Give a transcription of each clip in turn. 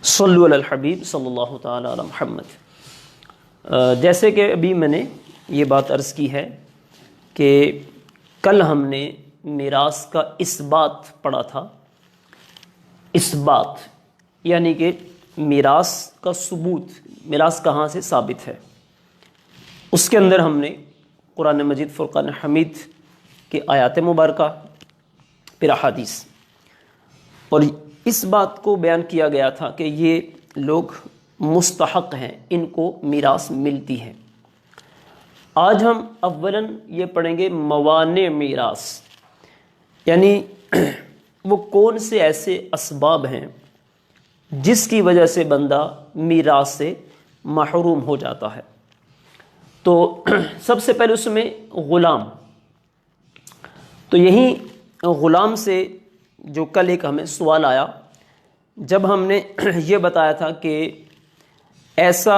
صلو علی الحبیب صلی اللہ تعالی علی محمد۔ جیسے کہ ابھی میں نے یہ بات عرض کی ہے کہ کل ہم نے میراث کا اثبات پڑھا تھا۔ اثبات یعنی کہ میراث کا ثبوت، میراث کہاں سے ثابت ہے۔ اس کے اندر ہم نے قرآن مجید فرقان حمید کی آیات مبارکہ، پھر احادیث، اور اس بات کو بیان کیا گیا تھا کہ یہ لوگ مستحق ہیں، ان کو میراث ملتی ہے۔ آج ہم اولاً یہ پڑھیں گے موانع میراث، یعنی وہ کون سے ایسے اسباب ہیں جس کی وجہ سے بندہ میراث سے محروم ہو جاتا ہے۔ تو سب سے پہلے اس میں غلام، تو یہی غلام سے جو کل ایک ہمیں سوال آیا جب ہم نے یہ بتایا تھا کہ ایسا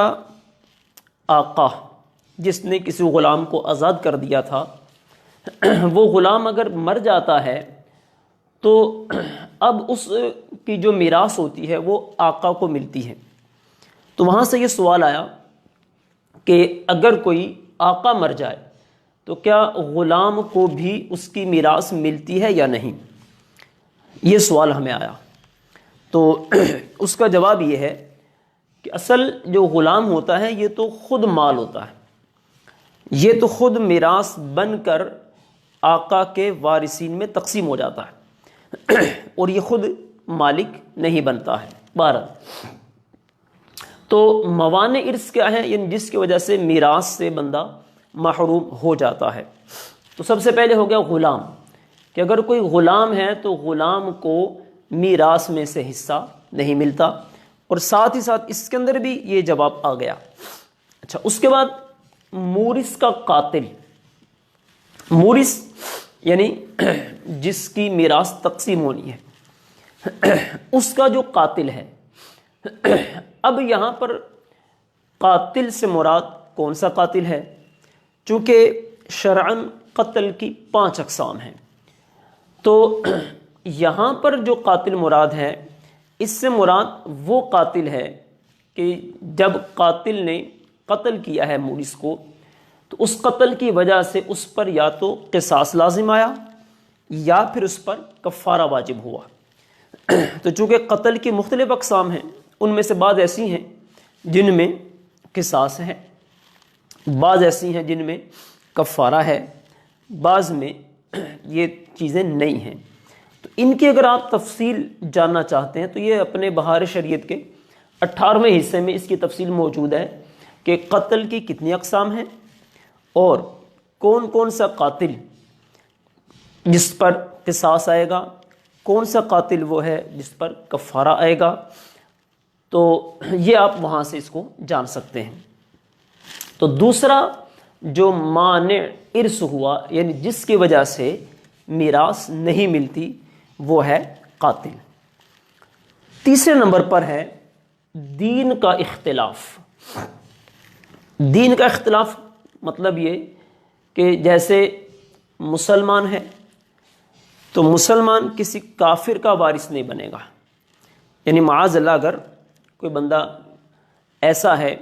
آقا جس نے کسی غلام کو آزاد کر دیا تھا، وہ غلام اگر مر جاتا ہے تو اب اس کی جو میراث ہوتی ہے وہ آقا کو ملتی ہے۔ تو وہاں سے یہ سوال آیا کہ اگر کوئی آقا مر جائے تو کیا غلام کو بھی اس کی میراث ملتی ہے یا نہیں، یہ سوال ہمیں آیا۔ تو اس کا جواب یہ ہے کہ اصل جو غلام ہوتا ہے یہ تو خود مال ہوتا ہے، یہ تو خود میراث بن کر آقا کے وارثین میں تقسیم ہو جاتا ہے اور یہ خود مالک نہیں بنتا ہے۔ بہرحال تو موانع ارث کیا ہے، یعنی جس کی وجہ سے میراث سے بندہ محروم ہو جاتا ہے۔ تو سب سے پہلے ہو گیا غلام، کہ اگر کوئی غلام ہے تو غلام کو میراث میں سے حصہ نہیں ملتا، اور ساتھ ہی ساتھ اس کے اندر بھی یہ جواب آ گیا۔ اچھا، اس کے بعد مورث کا قاتل، مورث یعنی جس کی میراث تقسیم ہونی ہے، اس کا جو قاتل ہے۔ اب یہاں پر قاتل سے مراد کون سا قاتل ہے؟ چونکہ شرعاً قتل کی 5 اقسام ہیں، تو یہاں پر جو قاتل مراد ہے، اس سے مراد وہ قاتل ہے کہ جب قاتل نے قتل کیا ہے مورث کو، تو اس قتل کی وجہ سے اس پر یا تو قصاص لازم آیا یا پھر اس پر کفارہ واجب ہوا۔ تو چونکہ قتل کی مختلف اقسام ہیں، ان میں سے بعض ایسی ہیں جن میں قصاص ہے، بعض ایسی ہیں جن میں کفارہ ہے، بعض میں یہ چیزیں نہیں ہیں۔ تو ان کی اگر آپ تفصیل جاننا چاہتے ہیں تو یہ اپنے بہار شریعت کے 18ویں حصے میں اس کی تفصیل موجود ہے کہ قتل کی کتنی اقسام ہیں اور کون کون سا قاتل جس پر قصاص آئے گا، کون سا قاتل وہ ہے جس پر کفارہ آئے گا۔ تو یہ آپ وہاں سے اس کو جان سکتے ہیں۔ تو دوسرا جو مانع ارث ہوا، یعنی جس کی وجہ سے میراث نہیں ملتی، وہ ہے قاتل۔ تیسرے نمبر پر ہے دین کا اختلاف۔ دین کا اختلاف مطلب یہ کہ جیسے مسلمان ہے تو مسلمان کسی کافر کا وارث نہیں بنے گا، یعنی معاذ اللہ اگر کوئی بندہ ایسا ہے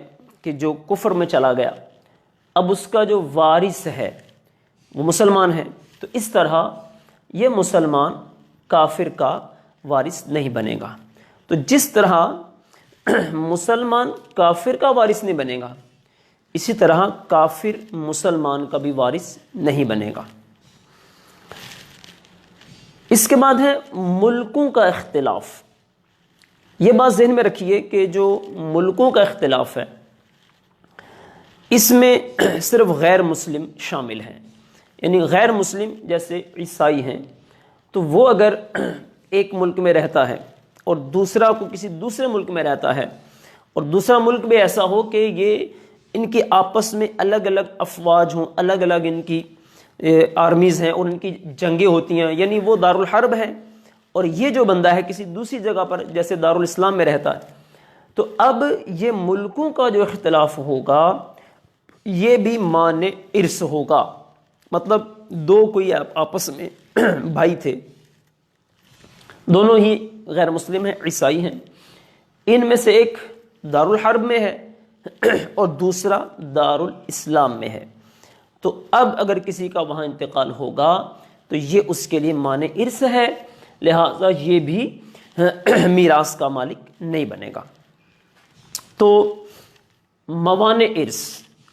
کہ جو کفر میں چلا گیا، اب اس کا جو وارث ہے وہ مسلمان ہے، تو اس طرح یہ مسلمان کافر کا وارث نہیں بنے گا۔ تو جس طرح مسلمان کافر کا وارث نہیں بنے گا، اسی طرح کافر مسلمان کا بھی وارث نہیں بنے گا۔ اس کے بعد ہے ملکوں کا اختلاف۔ یہ بات ذہن میں رکھیے کہ جو ملکوں کا اختلاف ہے، اس میں صرف غیر مسلم شامل ہیں، یعنی غیر مسلم جیسے عیسائی ہیں، تو وہ اگر ایک ملک میں رہتا ہے اور دوسرا کو کسی دوسرے ملک میں رہتا ہے، اور دوسرا ملک بھی ایسا ہو کہ یہ ان کی آپس میں الگ الگ افواج ہوں، الگ الگ ان کی آرمیز ہیں اور ان کی جنگیں ہوتی ہیں، یعنی وہ دارالحرب ہے، اور یہ جو بندہ ہے کسی دوسری جگہ پر جیسے دارالاسلام میں رہتا ہے، تو اب یہ ملکوں کا جو اختلاف ہوگا یہ بھی مانع ارث ہوگا۔ مطلب دو کوئی آپس میں بھائی تھے، دونوں ہی غیر مسلم ہیں، عیسائی ہیں، ان میں سے ایک دارالحرب میں ہے اور دوسرا دارالاسلام میں ہے. تو اب اگر کسی کا وہاں انتقال ہوگا تو یہ اس کے لیے مانع ارث ہے، لہٰذا یہ بھی میراث کا مالک نہیں بنے گا. تو موانع ارث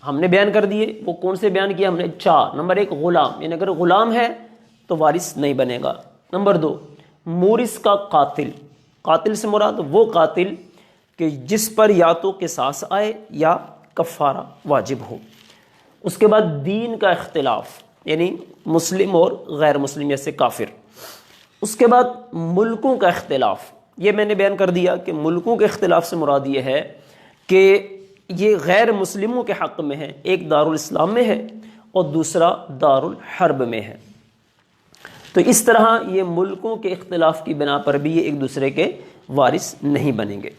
ہم نے بیان کر دیے. وہ کون سے بیان کیا ہم نے؟ 4. نمبر 1 غلام، یعنی اگر غلام ہے تو وارث نہیں بنے گا. نمبر 2 مورث کا قاتل. قاتل سے مراد وہ قاتل کہ جس پر یا تو قصاص آئے یا کفارہ واجب ہو. اس کے بعد دین کا اختلاف، یعنی مسلم اور غیر مسلم جیسے کافر. اس کے بعد ملکوں کا اختلاف. یہ میں نے بیان کر دیا کہ ملکوں کے اختلاف سے مراد یہ ہے کہ یہ غیر مسلموں کے حق میں ہے. ایک دارالاسلام میں ہے اور دوسرا دارالحرب میں ہے. تو اس طرح یہ ملکوں کے اختلاف کی بنا پر بھی یہ ایک دوسرے کے وارث نہیں بنیں گے.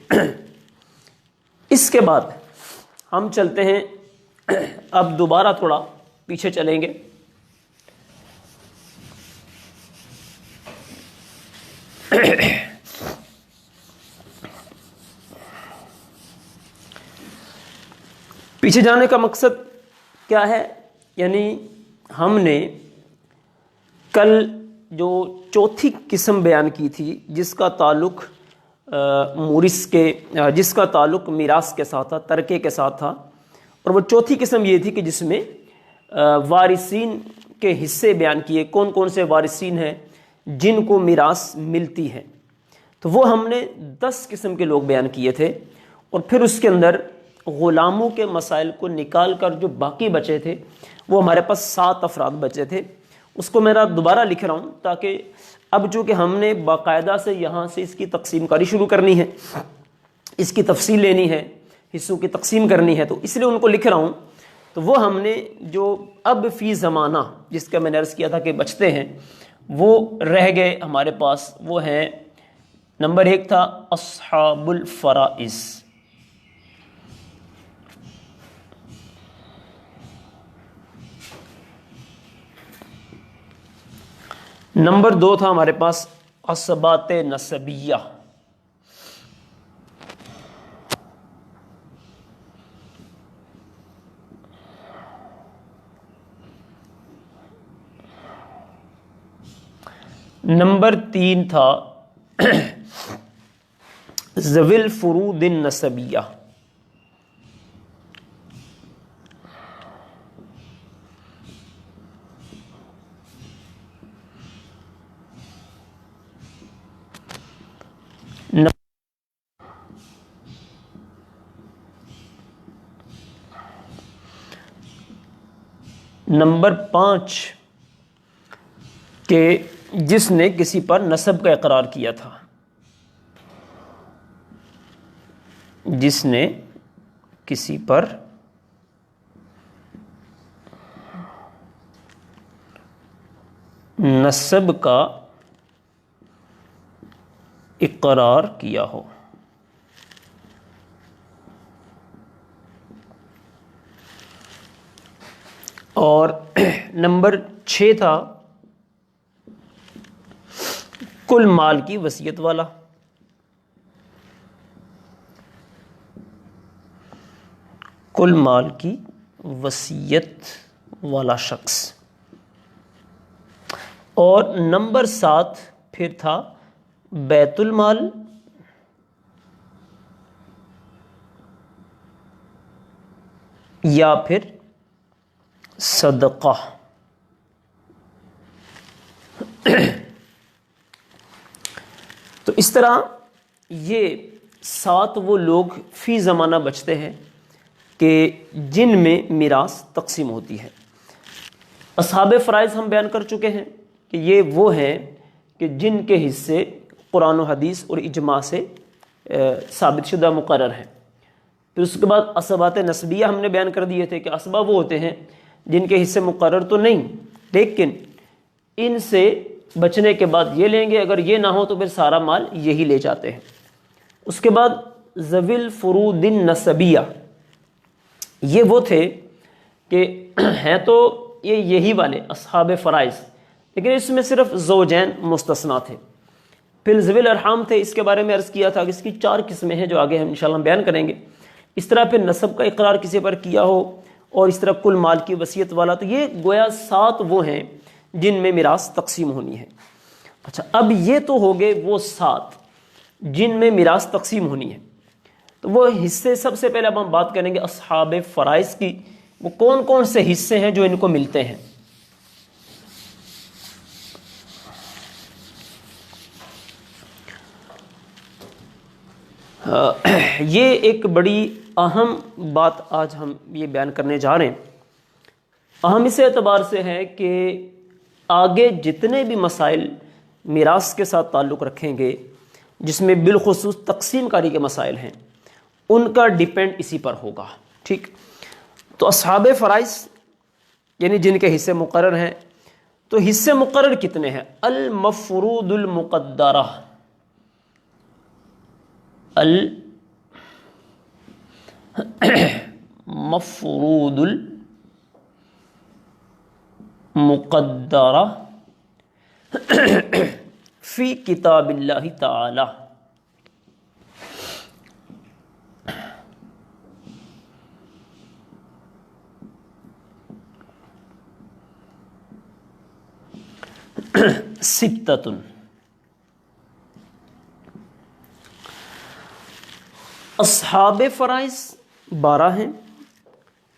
اس کے بعد ہم چلتے ہیں، اب دوبارہ تھوڑا پیچھے چلیں گے. پیچھے جانے کا مقصد کیا ہے؟ یعنی ہم نے کل جو چوتھی قسم بیان کی تھی جس کا تعلق مورث کے، جس کا تعلق میراث کے ساتھ تھا، ترکے کے ساتھ تھا، اور وہ چوتھی قسم یہ تھی کہ جس میں وارثین کے حصے بیان کیے، کون کون سے وارثین ہیں جن کو میراث ملتی ہے. تو وہ ہم نے 10 قسم کے لوگ بیان کیے تھے، اور پھر اس کے اندر غلاموں کے مسائل کو نکال کر جو باقی بچے تھے وہ ہمارے پاس 7 افراد بچے تھے. اس کو میرا دوبارہ لکھ رہا ہوں تاکہ اب چونکہ ہم نے باقاعدہ سے یہاں سے اس کی تقسیم کاری شروع کرنی ہے، اس کی تفصیل لینی ہے، حصوں کی تقسیم کرنی ہے، تو اس لیے ان کو لکھ رہا ہوں. تو وہ ہم نے جو اب فی زمانہ جس کا میں نے عرض کیا تھا کہ بچتے ہیں وہ رہ گئے ہمارے پاس. وہ ہیں، نمبر 1 تھا اصحاب الفرائض. نمبر 2 تھا ہمارے پاس عصبات نسبیہ. نمبر 3 تھا ذوی الفروض النسبیہ. نمبر 5 کہ جس نے کسی پر نسب کا اقرار کیا تھا، جس نے کسی پر نسب کا اقرار کیا ہو. اور نمبر 6 تھا کل مال کی وصیت والا. کل مال کی وصیت والا شخص. اور نمبر 7 پھر تھا بیت المال یا پھر صدقہ. تو اس طرح یہ 7 وہ لوگ فی زمانہ بچتے ہیں کہ جن میں میراث تقسیم ہوتی ہے. اصحاب فرائض ہم بیان کر چکے ہیں کہ یہ وہ ہیں کہ جن کے حصے قرآن و حدیث اور اجماع سے ثابت شدہ مقرر ہیں. پھر اس کے بعد عصبات نسبیہ ہم نے بیان کر دیے تھے کہ اسباب وہ ہوتے ہیں جن کے حصے مقرر تو نہیں لیکن ان سے بچنے کے بعد یہ لیں گے، اگر یہ نہ ہو تو پھر سارا مال یہی لے جاتے ہیں. اس کے بعد ذوی الفروض النسبیہ، یہ وہ تھے کہ ہیں تو یہی والے اصحاب فرائض، لیکن اس میں صرف زوجین مستثنا تھے. پھر ذوی الارحام تھے، اس کے بارے میں عرض کیا تھا کہ اس کی 4 قسمیں ہیں جو آگے ہم انشاءاللہ بیان کریں گے. اس طرح پھر نسب کا اقرار کسی پر کیا ہو، اور اس طرح کل مال کی وصیت والا. تو یہ گویا 7 وہ ہیں جن میں میراث تقسیم ہونی ہے. اچھا، اب یہ تو ہو گئے وہ 7 جن میں میراث تقسیم ہونی ہے. تو وہ حصے سب سے پہلے اب ہم بات کریں گے اصحاب فرائض کی. وہ کون کون سے حصے ہیں جو ان کو ملتے ہیں. یہ ایک بڑی اہم بات آج ہم یہ بیان کرنے جا رہے ہیں. اہم اس اعتبار سے ہے کہ آگے جتنے بھی مسائل میراث کے ساتھ تعلق رکھیں گے، جس میں بالخصوص تقسیم کاری کے مسائل ہیں، ان کا ڈیپینڈ اسی پر ہوگا. ٹھیک، تو اصحاب فرائض یعنی جن کے حصے مقرر ہیں، تو حصے مقرر کتنے ہیں؟ المفروض المقدرہ، المفروض المقدرہ فی کتاب اللہ تعالی. ستۃ، اصحاب فرائض 12 ہیں،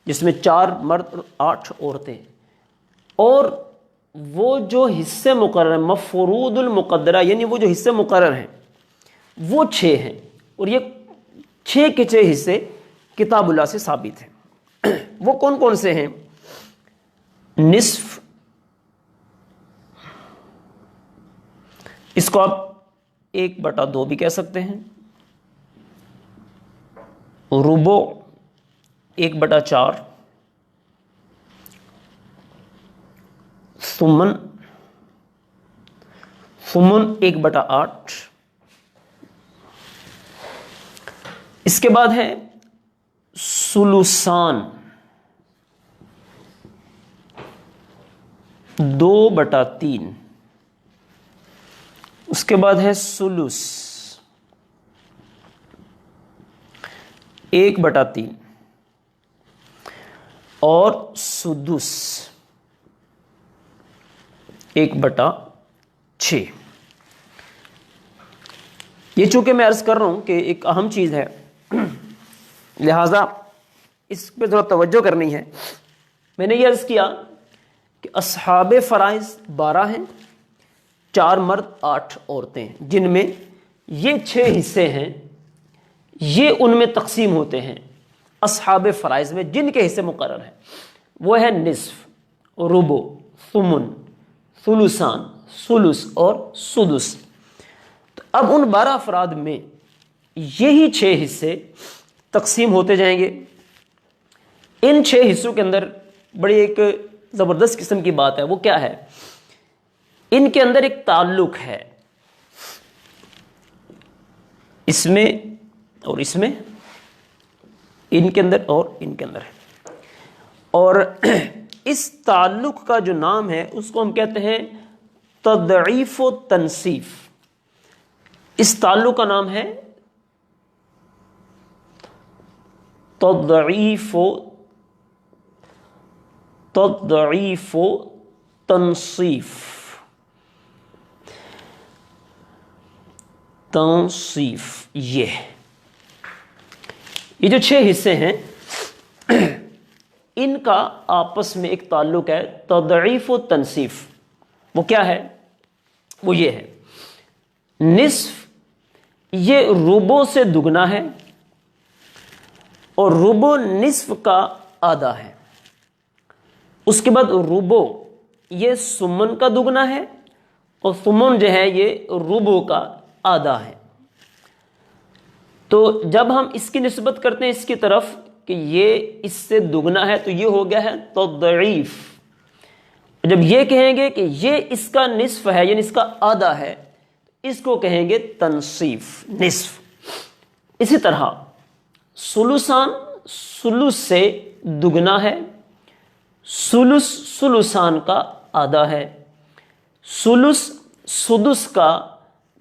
جس میں 4 مرد اور 8 عورتیں. اور وہ جو حصے مقرر ہیں مفروض المقدرہ، یعنی وہ جو حصے مقرر ہیں وہ 6 ہیں. اور یہ 6 کے 6 حصے کتاب اللہ سے ثابت ہیں. وہ کون کون سے ہیں؟ نصف، اس کو آپ 1/2 بھی کہہ سکتے ہیں. ربع 1/4، ثمن 1/8. اس کے بعد ہے ثلثان 2/3. اس کے بعد ہے ثلث 1/3 اور سدس 1/6. یہ چونکہ میں عرض کر رہا ہوں کہ ایک اہم چیز ہے، لہذا اس پہ ذرا توجہ کرنی ہے. میں نے یہ عرض کیا کہ اصحاب فرائض 12 ہیں، 4 مرد 8 عورتیں، جن میں یہ 6 حصے ہیں، یہ ان میں تقسیم ہوتے ہیں. اصحاب فرائض میں جن کے حصے مقرر ہیں وہ ہے نصف، ربع، ثمن، ثلثان، ثلث اور سدس. تو اب ان 12 افراد میں یہی 6 حصے تقسیم ہوتے جائیں گے. ان 6 حصوں کے اندر بڑی ایک زبردست قسم کی بات ہے. وہ کیا ہے؟ ان کے اندر ایک تعلق ہے، اس میں اور اس میں، ان کے اندر اور ان کے اندر ہے. اور اس تعلق کا جو نام ہے اس کو ہم کہتے ہیں تضعیف و تنصیف. اس تعلق کا نام ہے تضعیف و تنصیف. یہ جو 6 حصے ہیں ان کا آپس میں ایک تعلق ہے تضعیف و تنصیف. وہ کیا ہے؟ وہ یہ ہے، نصف یہ ربع سے دگنا ہے، اور ربع نصف کا آدھا ہے. اس کے بعد ربع یہ ثمن کا دگنا ہے، اور ثمن جو ہے یہ ربع کا آدھا ہے. تو جب ہم اس کی نسبت کرتے ہیں اس کی طرف کہ یہ اس سے دگنا ہے تو یہ ہو گیا ہے تضعیف. جب یہ کہیں گے کہ یہ اس کا نصف ہے یعنی اس کا آدھا ہے، اس کو کہیں گے تنصیف، نصف. اسی طرح ثلثان ثلث سے دگنا ہے، ثلث ثلثان کا آدھا ہے، ثلث سدس کا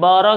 12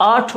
8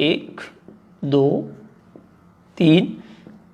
1, 2, 3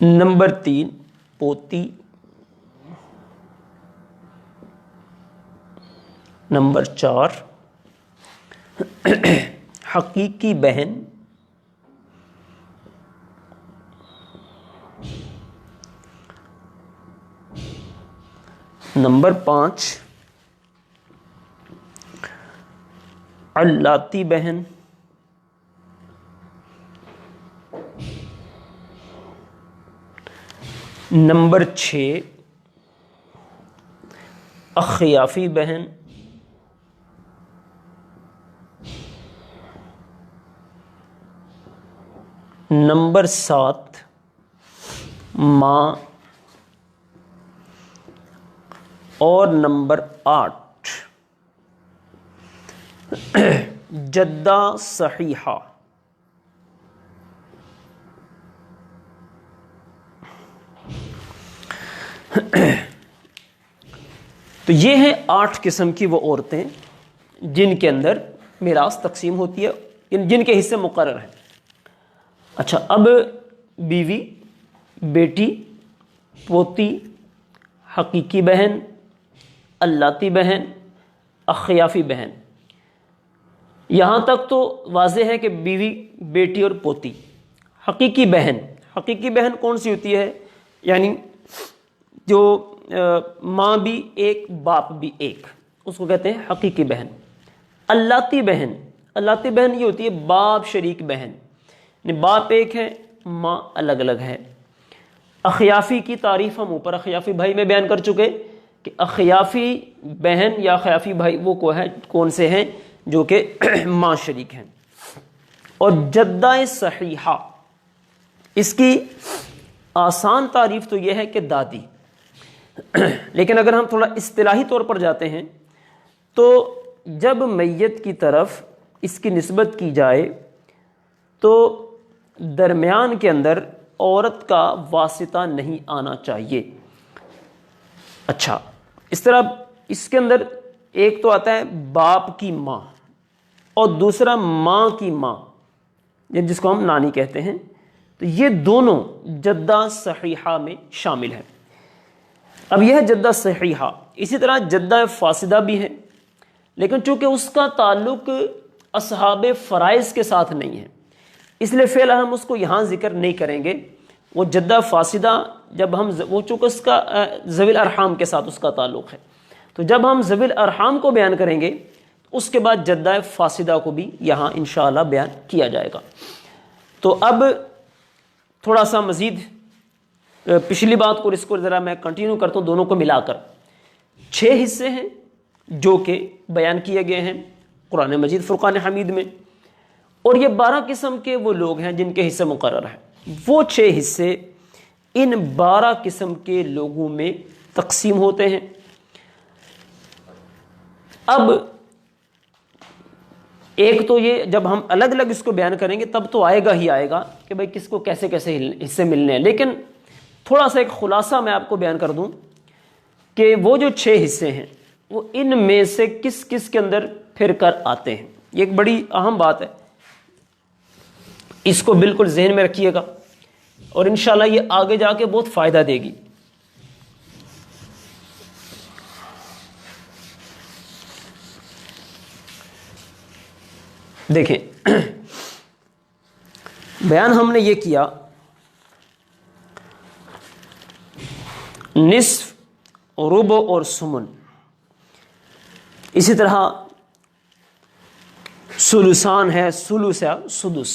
نمبر 3 پوتی، نمبر 4 حقیقی بہن، نمبر 5 علاتی بہن، نمبر 6 اخیافی بہن، نمبر 7 ماں، اور نمبر 8 جدہ صحیحہ۔ تو یہ ہیں 8 قسم کی وہ عورتیں جن کے اندر میراث تقسیم ہوتی ہے، جن کے حصے مقرر ہیں۔ اچھا، اب بیوی، بیٹی، پوتی، حقیقی بہن، علاتی بہن، اخیافی بہن، یہاں تک تو واضح ہے کہ بیوی، بیٹی اور پوتی۔ حقیقی بہن کون سی ہوتی ہے؟ یعنی جو ماں بھی ایک باپ بھی ایک، اس کو کہتے ہیں حقیقی بہن۔ علاتی بہن یہ ہوتی ہے باپ شریک بہن، یعنی باپ ایک ہے، ماں الگ الگ ہے۔ اخیافی کی تعریف ہم اوپر اخیافی بھائی میں بیان کر چکے کہ اخیافی بہن یا اخیافی بھائی وہ کون سے ہیں جو کہ ماں شریک ہیں۔ اور جدہ صحیحہ، اس کی آسان تعریف تو یہ ہے کہ دادی، لیکن اگر ہم تھوڑا اصطلاحی طور پر جاتے ہیں تو جب میت کی طرف اس کی نسبت کی جائے تو درمیان کے اندر عورت کا واسطہ نہیں آنا چاہیے۔ اچھا، اس طرح اس کے اندر ایک تو آتا ہے باپ کی ماں اور دوسرا ماں کی ماں، جس کو ہم نانی کہتے ہیں، تو یہ دونوں جدہ صحیحہ میں شامل ہیں۔ اب یہ ہے جدہ صحیحہ۔ اسی طرح جدہ فاسدہ بھی ہے، لیکن چونکہ اس کا تعلق اصحاب فرائض کے ساتھ نہیں ہے، اس لیے فی الحال ہم اس کو یہاں ذکر نہیں کریں گے۔ وہ جدہ فاسدہ جب ہم وہ چونکہ اس کا ذوی الارحام کے ساتھ اس کا تعلق ہے، تو جب ہم ذوی الارحام کو بیان کریں گے اس کے بعد جدہ فاسدہ کو بھی یہاں انشاءاللہ بیان کیا جائے گا۔ تو اب تھوڑا سا مزید پچھلی بات کو اس کو ذرا میں کنٹینیو کرتا ہوں، دونوں کو ملا کر 6 حصے ہیں جو کہ بیان کیے گئے ہیں قرآن مجید فرقان حمید میں، اور یہ 12 قسم کے وہ لوگ ہیں جن کے حصے مقرر ہیں۔ وہ 6 حصے ان 12 قسم کے لوگوں میں تقسیم ہوتے ہیں۔ اب ایک تو یہ جب ہم الگ الگ اس کو بیان کریں گے تب تو آئے گا کہ بھئی کس کو کیسے کیسے حصے ملنے ہیں، لیکن تھوڑا سا ایک خلاصہ میں آپ کو بیان کر دوں کہ وہ جو 6 حصے ہیں وہ ان میں سے کس کس کے اندر پھر کر آتے ہیں۔ یہ ایک بڑی اہم بات ہے، اس کو بالکل ذہن میں رکھیے گا اور انشاءاللہ یہ آگے جا کے بہت فائدہ دے گی۔ دیکھیں، بیان ہم نے یہ کیا نصف، ربع اور ثمن، اسی طرح ثلثان ہے، ثلث ہے، سدس،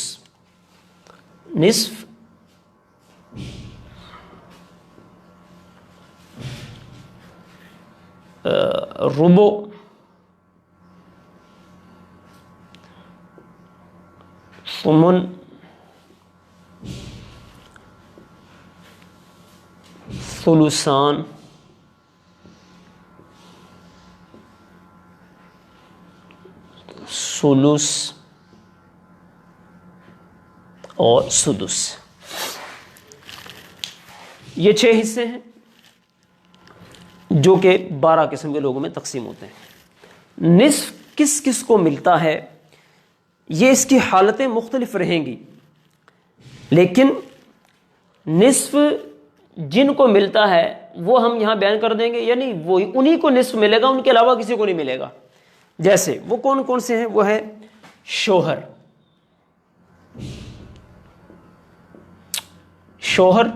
نصف، ربع، ثمن، ثلثان، ثلث اور سدس، یہ 6 حصے ہیں جو کہ 12 قسم کے لوگوں میں تقسیم ہوتے ہیں۔ نصف کس کس کو ملتا ہے یہ اس کی حالتیں مختلف رہیں گی، لیکن نصف جن کو ملتا ہے وہ ہم یہاں بیان کر دیں گے، یعنی وہی انہی کو نصف ملے گا، ان کے علاوہ کسی کو نہیں ملے گا۔ جیسے وہ کون کون سے ہیں؟ وہ ہے شوہر، شوہر،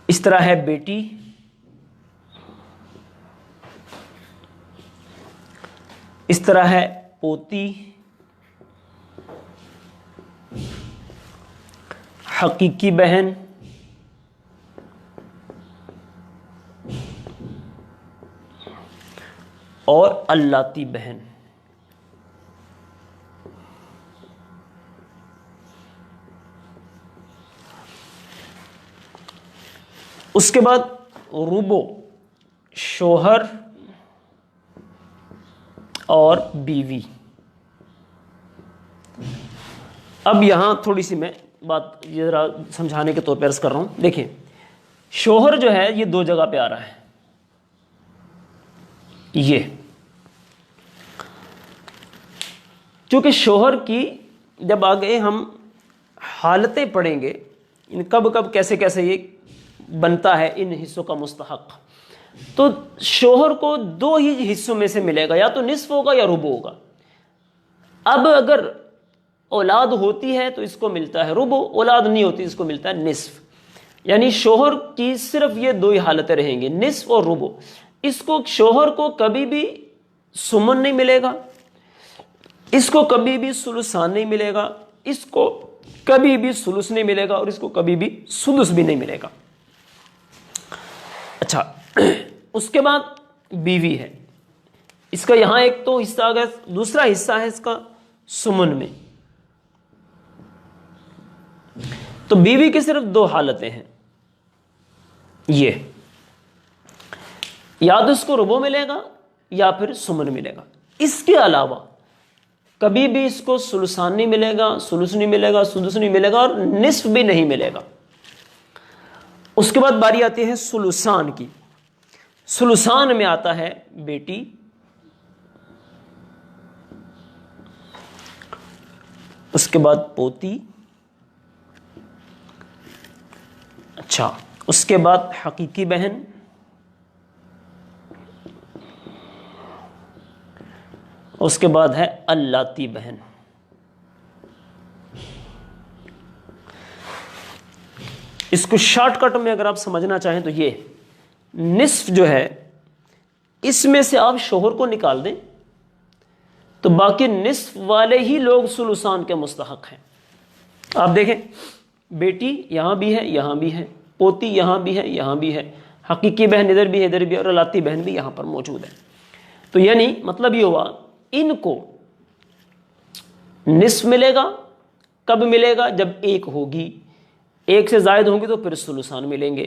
اس طرح ہے بیٹی، اس طرح ہے پوتی، حقیقی بہن، اور اللاتی بہن۔ اس کے بعد ربو، شوہر اور بیوی۔ اب یہاں تھوڑی سی میں بات یہ ذرا سمجھانے کے طور پہ عرض کر رہا ہوں۔ دیکھیں، شوہر جو ہے یہ دو جگہ پہ آ رہا ہے، یہ چونکہ شوہر کی جب آگے ہم حالتیں پڑھیں گے، کب کب کیسے کیسے یہ بنتا ہے ان حصوں کا مستحق، تو شوہر کو دو ہی حصوں میں سے ملے گا، یا تو نصف ہوگا یا ربع ہوگا۔ اب اگر اولاد ہوتی ہے تو اس کو ملتا ہے ربع، اولاد نہیں ہوتی اس کو ملتا ہے نصف، یعنی شوہر کی صرف یہ دو ہی حالتیں رہیں گی، نصف اور ربع۔ اس کو شوہر کو کبھی بھی سمن نہیں ملے گا، اس کو کبھی بھی ثلثان نہیں ملے گا، اس کو کبھی بھی ثلث نہیں ملے گا، اور اس کو کبھی بھی سدس بھی نہیں ملے گا۔ اچھا، اس کے بعد بیوی ہے، اس کا یہاں ایک تو حصہ آ گیا، دوسرا حصہ ہے اس کا سمن میں۔ تو بیوی کی صرف دو حالتیں ہیں، یہ یا تو اس کو ربع ملے گا یا پھر سمن ملے گا، اس کے علاوہ کبھی بھی اس کو ثلثان نہیں ملے گا، ثلث نہیں ملے گا، سدس نہیں ملے گا، اور نصف بھی نہیں ملے گا۔ اس کے بعد باری آتی ہے ثلثان کی۔ ثلثان میں آتا ہے بیٹی، اس کے بعد پوتی، اچھا، اس کے بعد حقیقی بہن، اس کے بعد ہے اللاتی بہن۔ اس کو شارٹ کٹ میں اگر آپ سمجھنا چاہیں تو یہ نصف جو ہے اس میں سے آپ شوہر کو نکال دیں تو باقی نصف والے ہی لوگ ثلثان کے مستحق ہیں۔ آپ دیکھیں، بیٹی یہاں بھی ہے، یہاں بھی ہے، پوتی یہاں بھی ہے، یہاں بھی ہے، حقیقی بہن ادھر بھی ہے، ادھر بھی ہے، اور اللاتی بہن بھی یہاں پر موجود ہے۔ تو یعنی مطلب یہ ہوا، ان کو نصف ملے گا، کب ملے گا؟ جب ایک ہوگی، ایک سے زائد ہوں گی تو پھر ثلثان ملیں گے۔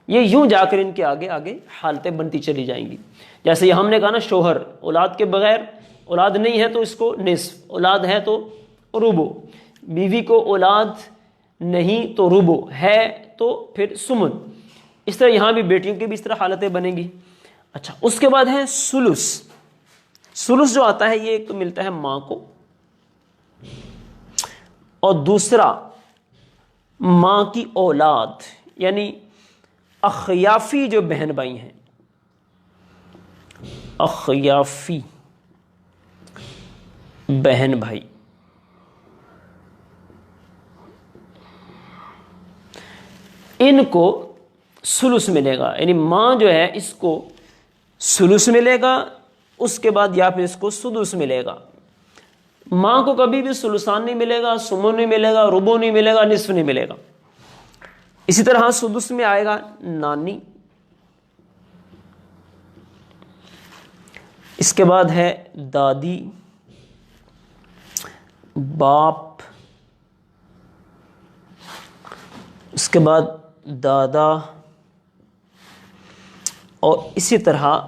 یہ یوں جا کر ان کے آگے آگے حالتیں بنتی چلی جائیں گی۔ جیسے یہ ہم نے کہا نا، شوہر اولاد کے بغیر، اولاد نہیں ہے تو اس کو نصف، اولاد ہے تو ربع، بیوی کو اولاد نہیں تو ربع، ہے تو پھر سمن۔ اس طرح یہاں بھی بیٹیوں کی بھی اس طرح حالتیں بنیں گی۔ اچھا، اس کے بعد ہے ثلث۔ ثلث جو آتا ہے یہ ایک تو ملتا ہے ماں کو، اور دوسرا ماں کی اولاد، یعنی اخیافی جو بہن بھائی ہیں، اخیافی بہن بھائی، ان کو ثلث ملے گا، یعنی ماں جو ہے اس کو ثلث ملے گا، اس کے بعد یا پھر اس کو سدس ملے گا۔ ماں کو کبھی بھی ثلثان نہیں ملے گا، سمن نہیں ملے گا، ربع نہیں ملے گا، نصف نہیں ملے گا۔ اسی طرح سدس میں آئے گا نانی، اس کے بعد ہے دادی، باپ، اس کے بعد دادا، اور اسی طرح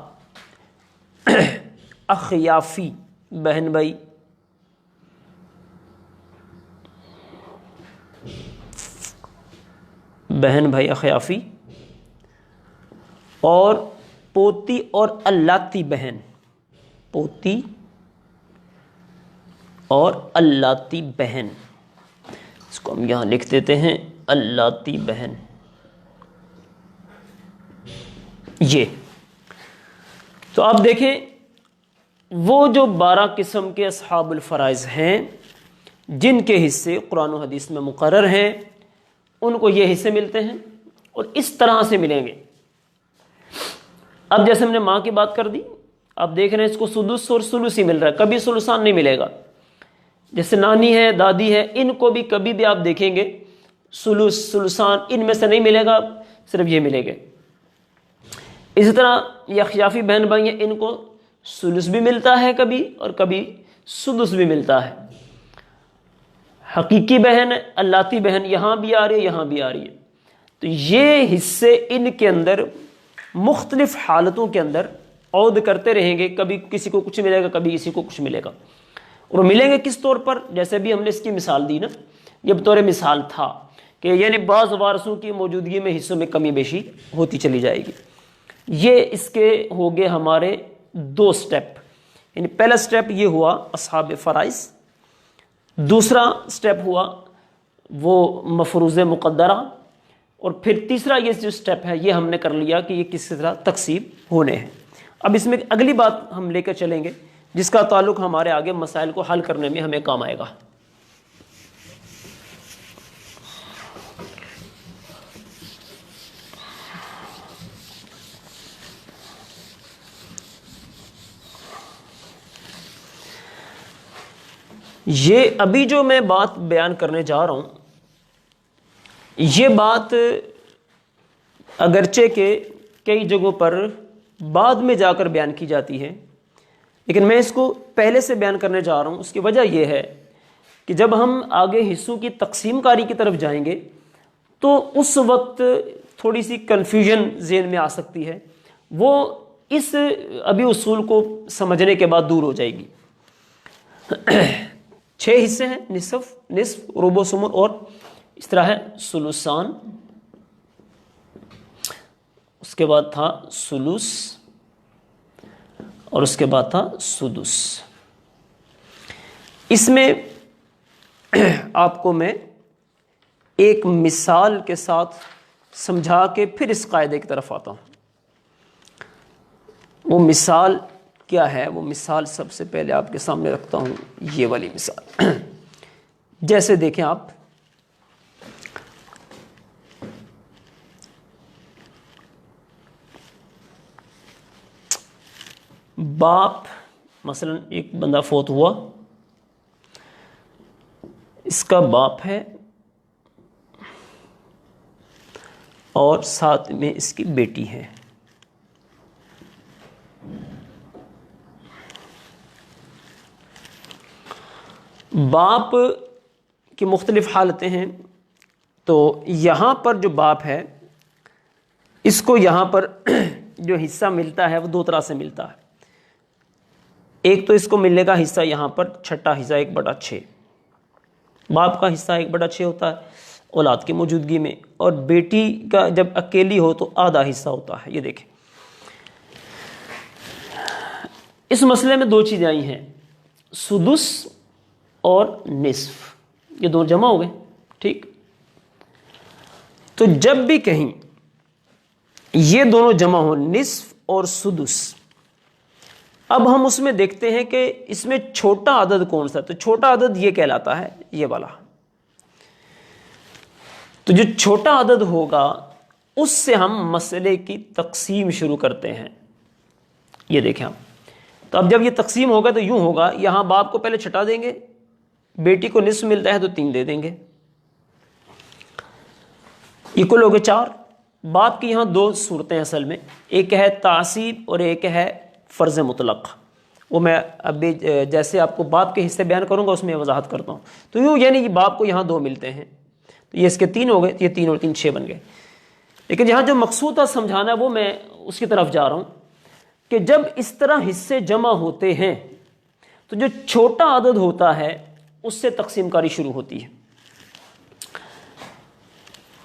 اخیافی بہن بھائی، بہن بھائی اخیافی، اور پوتی اور اللاتی بہن، پوتی اور اللاتی بہن۔ اس کو ہم یہاں لکھ دیتے ہیں، اللاتی بہن، یہ تو آپ دیکھیں وہ جو 12 قسم کے اصحاب الفرائض ہیں جن کے حصے قرآن و حدیث میں مقرر ہیں، ان کو یہ حصے ملتے ہیں اور اس طرح سے ملیں گے۔ اب جیسے ہم نے ماں کی بات کر دی، آپ دیکھ رہے ہیں اس کو سدس اور سلس ہی مل رہا ہے، کبھی سلسان نہیں ملے گا۔ جیسے نانی ہے، دادی ہے، ان کو بھی کبھی بھی آپ دیکھیں گے سلس سلسان ان میں سے نہیں ملے گا، صرف یہ ملے گے۔ اسی طرح یہ اخیافی بہن بھائی ہیں، ان کو سلس بھی ملتا ہے کبھی اور کبھی سدس بھی ملتا ہے۔ حقیقی بہن اللاتی بہن یہاں بھی آ رہی ہے، یہاں بھی آ رہی ہے، تو یہ حصے ان کے اندر مختلف حالتوں کے اندر عود کرتے رہیں گے، کبھی کسی کو کچھ ملے گا، کبھی کسی کو کچھ ملے گا، اور ملیں گے کس طور پر؟ جیسے بھی ہم نے اس کی مثال دی نا، یہ بطور مثال تھا کہ یعنی بعض وارثوں کی موجودگی میں حصوں میں کمی بیشی ہوتی چلی جائے گی۔ یہ اس کے ہو گئے ہمارے 2 سٹیپ، یعنی پہلا سٹیپ یہ ہوا اصحاب فرائض، دوسرا سٹیپ ہوا وہ مفروض مقدرہ، اور پھر تیسرا یہ جو سٹیپ ہے یہ ہم نے کر لیا کہ یہ کس طرح تقسیم ہونے ہیں۔ اب اس میں اگلی بات ہم لے کر چلیں گے جس کا تعلق ہمارے آگے مسائل کو حل کرنے میں ہمیں کام آئے گا۔ یہ ابھی جو میں بات بیان کرنے جا رہا ہوں، یہ بات اگرچہ کہ کئی جگہوں پر بعد میں جا کر بیان کی جاتی ہے، لیکن میں اس کو پہلے سے بیان کرنے جا رہا ہوں۔ اس کی وجہ یہ ہے کہ جب ہم آگے حصوں کی تقسیم کاری کی طرف جائیں گے تو اس وقت تھوڑی سی کنفیوژن ذہن میں آ سکتی ہے، وہ اس ابھی اصول کو سمجھنے کے بعد دور ہو جائے گی۔ 6 حصے ہیں، نصف، ربع، ثمن اور اس طرح ہے ثلثان، اس کے بعد تھا ثلث اور اس کے بعد تھا سدس۔ اس میں آپ کو میں ایک مثال کے ساتھ سمجھا کے پھر اس قاعدے کی طرف آتا ہوں۔ وہ مثال کیا ہے؟ وہ مثال سب سے پہلے آپ کے سامنے رکھتا ہوں، یہ والی مثال۔ جیسے دیکھیں آپ، باپ مثلا ایک بندہ فوت ہوا، اس کا باپ ہے اور ساتھ میں اس کی بیٹی ہے۔ باپ کی مختلف حالتیں ہیں، تو یہاں پر جو باپ ہے اس کو یہاں پر جو حصہ ملتا ہے وہ 2 طرح سے ملتا ہے۔ ایک تو اس کو ملنے کا حصہ یہاں پر چھٹا حصہ 1/6، باپ کا حصہ 1/6 ہوتا ہے اولاد کی موجودگی میں، اور بیٹی کا جب اکیلی ہو تو آدھا حصہ ہوتا ہے۔ یہ دیکھیں اس مسئلے میں 2 چیزیں آئی ہیں، سدس اور نصف، یہ 2 جمع ہو گئے، ٹھیک؟ تو جب بھی کہیں یہ دونوں جمع ہو، نصف اور سدس، اب ہم اس میں دیکھتے ہیں کہ اس میں چھوٹا عدد کون سا ہے، تو چھوٹا عدد یہ کہلاتا ہے، یہ والا۔ تو جو چھوٹا عدد ہوگا اس سے ہم مسئلے کی تقسیم شروع کرتے ہیں۔ یہ دیکھیں آپ، تو اب جب یہ تقسیم ہوگا تو یوں ہوگا، یہاں باپ کو پہلے چھٹا دیں گے، بیٹی کو نصف ملتا ہے تو 3 دے دیں گے، ایکول ہو گئے 4۔ باپ کی یہاں 2 صورتیں اصل میں، ایک ہے تعصیب اور ایک ہے فرض مطلق، وہ میں ابھی جیسے آپ کو باپ کے حصے بیان کروں گا اس میں وضاحت کرتا ہوں۔ تو یوں یعنی یہ باپ کو یہاں 2 ملتے ہیں، تو یہ اس کے 3 ہو گئے، یہ 3 اور 3 6 بن گئے۔ لیکن یہاں جو مقصود تھا سمجھانا وہ میں اس کی طرف جا رہا ہوں کہ جب اس طرح حصے جمع ہوتے ہیں تو جو چھوٹا عدد ہوتا ہے اس سے تقسیم کاری شروع ہوتی ہے،